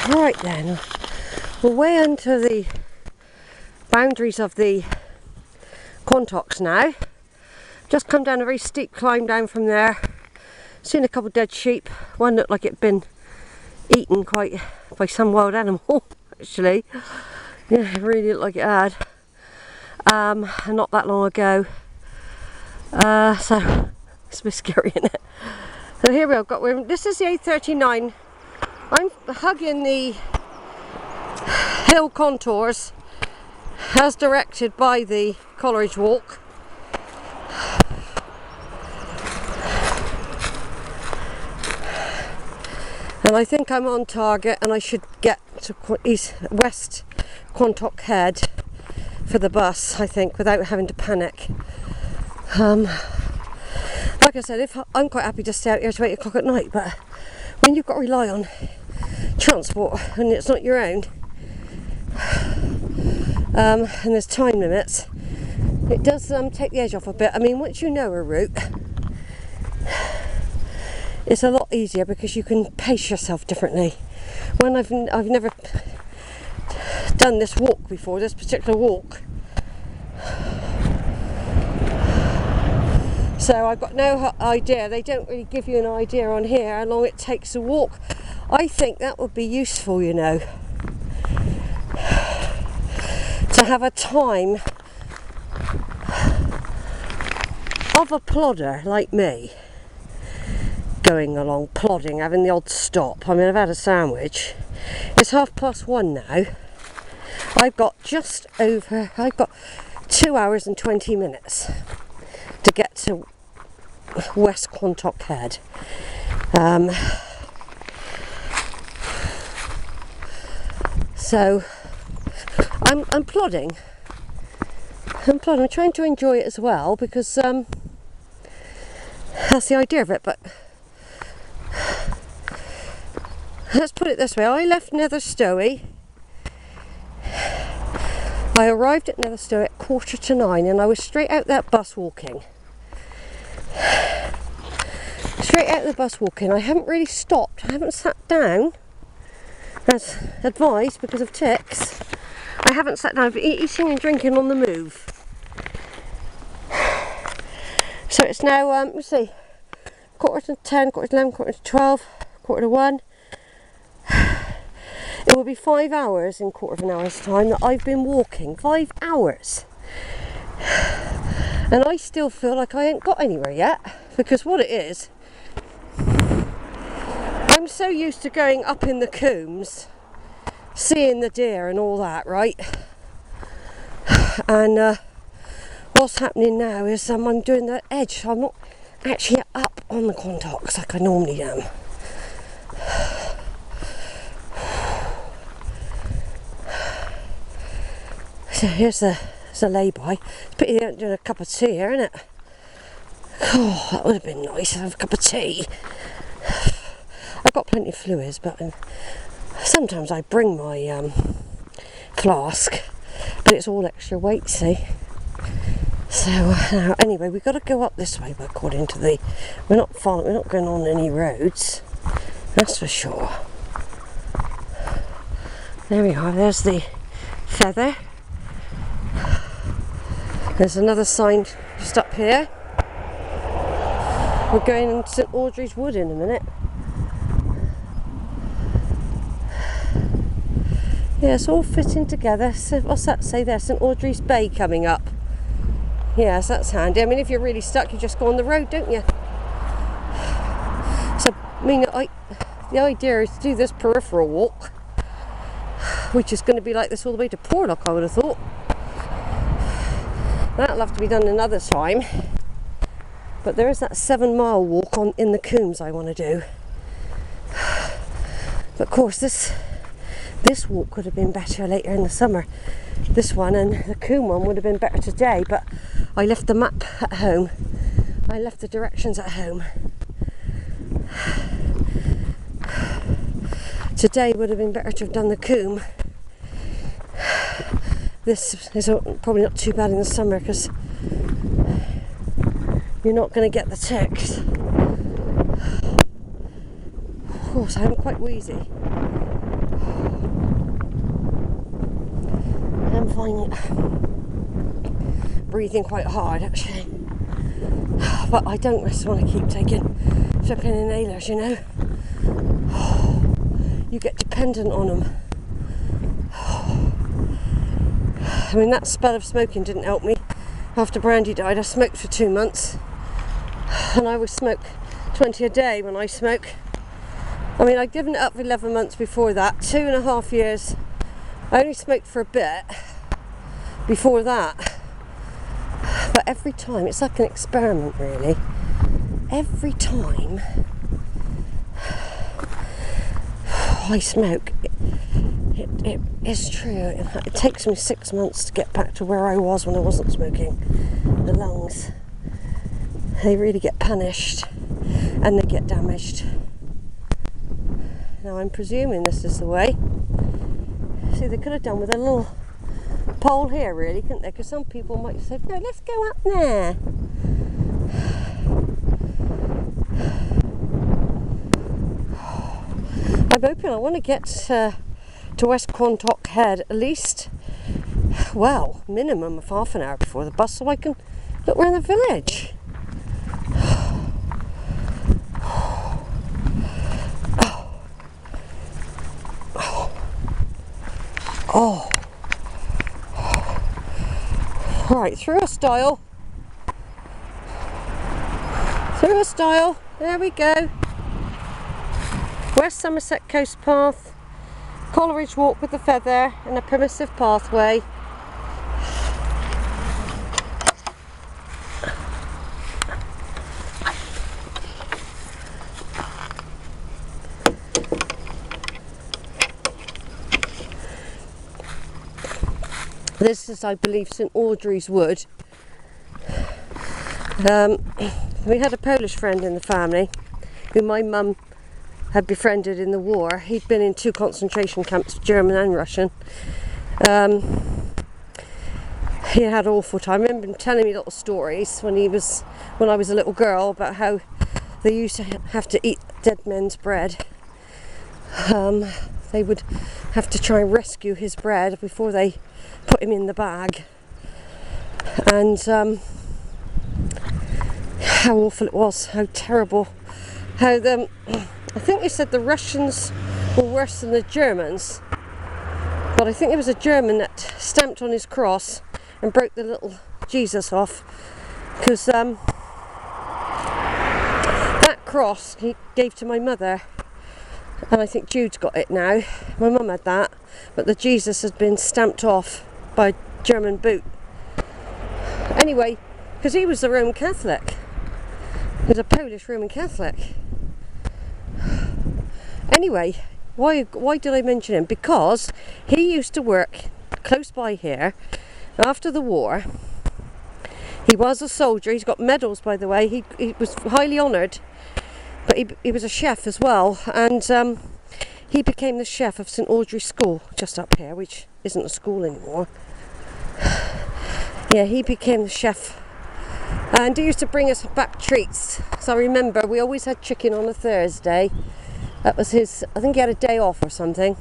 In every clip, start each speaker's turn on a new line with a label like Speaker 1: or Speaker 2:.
Speaker 1: Right then, we're way into the boundaries of the Quantox now. Just come down a very steep climb down from there. Seen a couple of dead sheep. One looked like it'd been eaten quite by some wild animal, actually. Yeah, it really looked like it had. And not that long ago. So it's a bit scary, isn't it? So here we are. This is the A39. I'm hugging the hill contours as directed by the Coleridge walk. And I think I'm on target, and I should get to West Quantoxhead for the bus, I think, without having to panic. Like I said, I'm quite happy to stay out here till 8 o'clock at night, but when you've got to rely on transport and it's not your own, and there's time limits, it does take the edge off a bit. I mean, once you know a route, it's a lot easier because you can pace yourself differently. When I've never done this walk before, this particular walk, so I've got no idea. They don't really give you an idea on here how long it takes to walk. I think that would be useful, you know, to have a time of a plodder like me, going along, plodding, having the odd stop. I mean, I've had a sandwich. It's 1:30 now. I've got 2 hours and 20 minutes to get to West Quantoxhead. So I'm plodding. I'm trying to enjoy it as well, because that's the idea of it. But let's put it this way: I left Netherstowey. I arrived at Netherstowey at 9:15, and I was straight out that bus walking. Straight out the bus walking. I haven't really stopped. I haven't sat down, as advised because of ticks. I haven't sat down. I've been eating and drinking on the move. So it's now, let's see, 9:45, 10:45, 11:45, 12:45, 1:45. It will be 5 hours in quarter of an hour's time that I've been walking. 5 hours. And I still feel like I ain't got anywhere yet, because what it is, I'm so used to going up in the combes, seeing the deer and all that, right? And what's happening now is I'm doing the edge. I'm not actually up on the Quantox like I normally am. So here's a lay-by. It's pity they don't do a cup of tea here, isn't it? Oh, that would have been nice to have a cup of tea. I've got plenty of fluids, but sometimes I bring my flask, but it's all extra weight, see? So anyway, we've got to go up this way, according to the. We're not going on any roads, that's for sure. There we are. There's the feather. There's another sign just up here. We're going into St Audrey's Wood in a minute. Yeah, it's all fitting together. So what's that say there? St Audrey's Bay coming up. Yes, that's handy. I mean, if you're really stuck, you just go on the road, don't you? So, I mean, the idea is to do this peripheral walk, which is going to be like this all the way to Porlock, I would have thought. That'll have to be done another time. But there is that 7-mile walk in the combes I want to do. But of course, this walk could have been better later in the summer. This one and the combe one would have been better today, but I left the map at home. I left the directions at home. Today would have been better to have done the combe. This is probably not too bad in the summer because you're not going to get the ticks. Of course, I'm quite wheezy. find breathing quite hard actually, but I don't just want to keep taking flipping inhalers, you know. You get dependent on them. I mean, that spell of smoking didn't help me. After Brandy died, I smoked for 2 months, and I would smoke 20 a day when I smoke. I mean, I'd given it up for 11 months before that, 2.5 years. I only smoked for a bit before that. But every time, it's like an experiment really. Every time I smoke, it is true. It takes me 6 months to get back to where I was when I wasn't smoking. The lungs, they really get punished and they get damaged. Now I'm presuming this is the way. See, they could have done with a little pole here really, couldn't they? Because some people might say, no, let's go up there. I'm hoping I want to get to West Quantoxhead at least, well, minimum of half an hour before the bus so I can look around the village. Oh. Right, through a stile. Through a stile. There we go. West Somerset Coast Path, Coleridge Walk with the Feather, and a permissive pathway. This is, I believe, St Audrey's Wood. We had a Polish friend in the family who my mum had befriended in the war. He'd been in 2 concentration camps, German and Russian. He had an awful time. I remember him telling me little stories when I was a little girl about how they used to have to eat dead men's bread. They would have to try and rescue his bread before they put him in the bag, and how awful it was, how terrible, how I think they said the Russians were worse than the Germans, but I think it was a German that stamped on his cross and broke the little Jesus off, because that cross he gave to my mother, and I think Jude's got it now. My mum had that, but the Jesus had been stamped off by a German boot. Anyway, because he was a Roman Catholic. He was a Polish Roman Catholic. Anyway, why did I mention him? Because he used to work close by here after the war. He was a soldier. He's got medals, by the way. He was highly honoured. But he was a chef as well, and he became the chef of St Audrey's School, just up here, which isn't a school anymore. Yeah, he became the chef, and he used to bring us back treats. So I remember we always had chicken on a Thursday. That was his, I think he had a day off or something,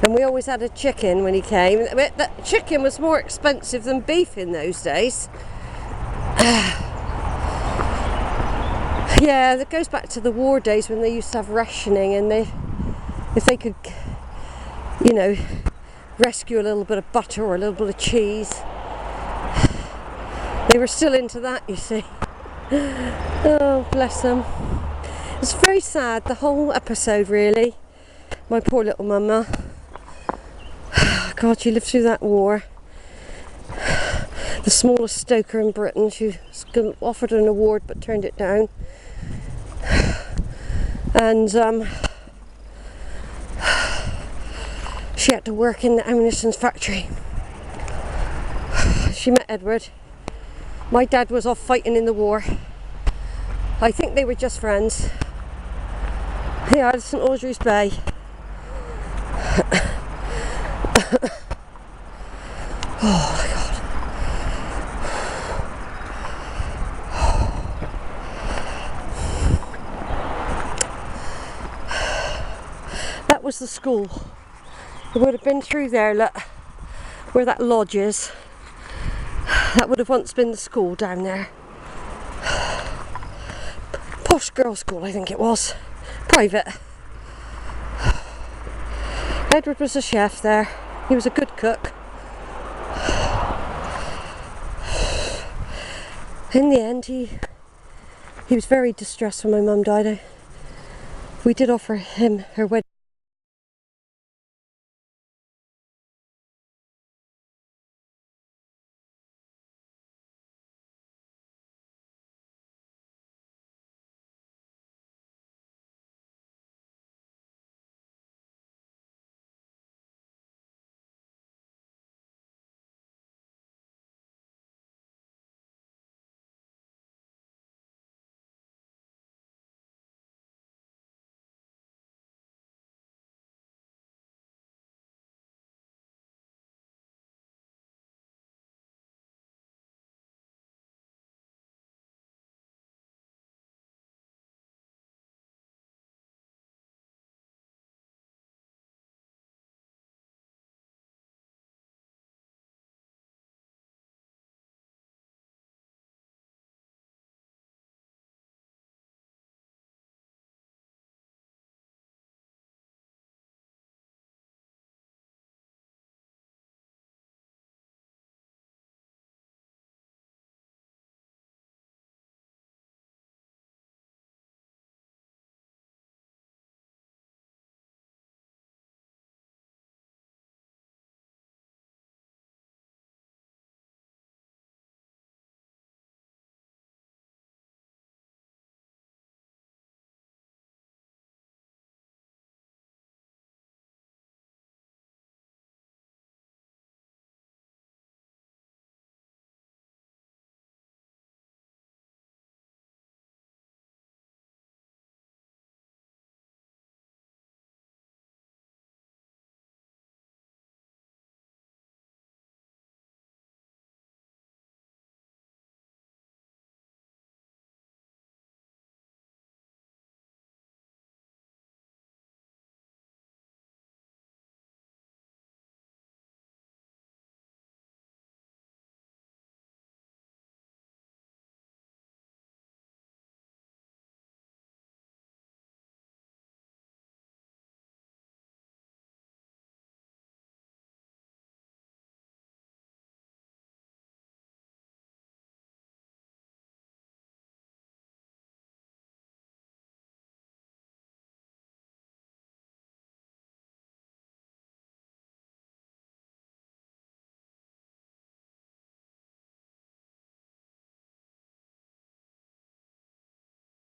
Speaker 1: and we always had a chicken when he came. That chicken was more expensive than beef in those days. Yeah, that goes back to the war days when they used to have rationing, and if they could, you know, rescue a little bit of butter or a little bit of cheese, they were still into that, you see. Oh, bless them. It's very sad, the whole episode, really. My poor little mama. God, she lived through that war. The smallest stoker in Britain. She was offered an award but turned it down. And she had to work in the ammunition factory. She met Edward. My dad was off fighting in the war. I think they were just friends. Yeah, St Audrey's Bay. Oh my God. That was the school. It would have been through there, look. where that lodge is. That would have once been the school down there. Posh girls' school, I think it was. Private. Edward was a chef there. He was a good cook. In the end, he was very distressed when my mum died. We did offer him her wedding